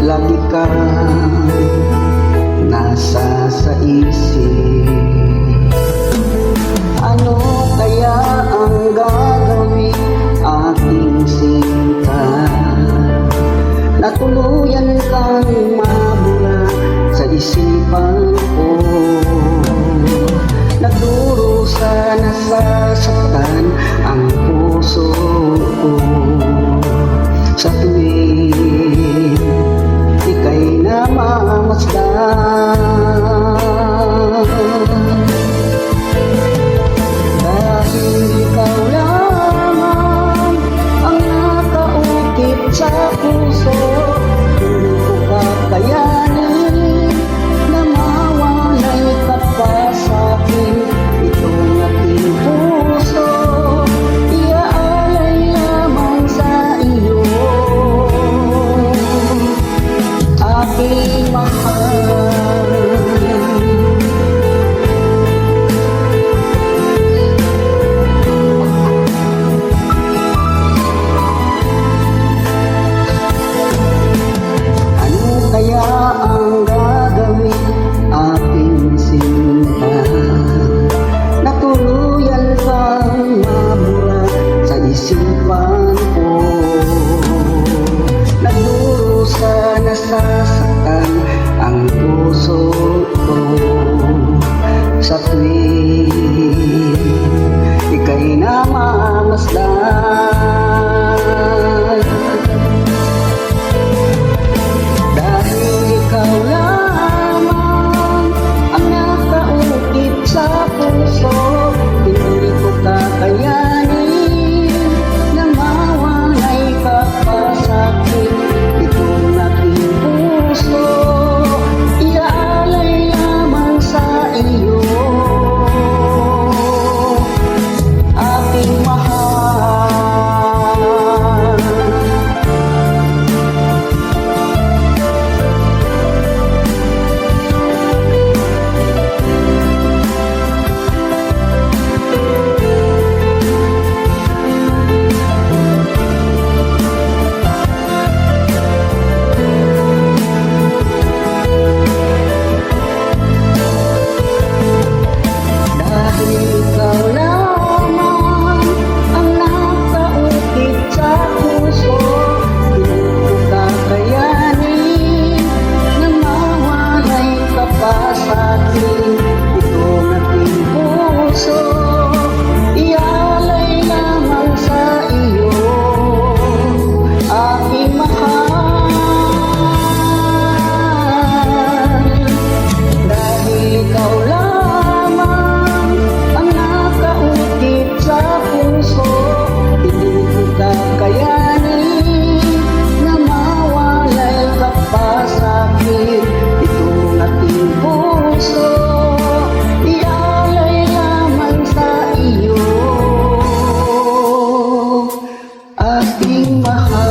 lagi ka nasa sa isip. Ano kaya ang gagawin aking sinta na tuluyan kang mabura sa isipan ko? Nagdurusa, nasasaktan ang puso ko sa tuwing ika'y namamasdan. Dahil ikaw lamang ang nakaukit sa puso, hindi ko kakayanin na mawalay ka pa sa'kin. Itong aking puso iaalay lamang sa iyo, aking mahal. Ang gagawin ating sinta na tuluyan kang mabura sa isipan ko? Nagdurusa, nasasaktan ang puso ko sa tuwing ika'y namamasdan. Ikaw lamang ang nakaukit sa puso, hindi ko kakayanin na mawalay ka pa sa'kin. Itong aking puso iaalay lamang sa iyo, aking mahal. Aking mahal.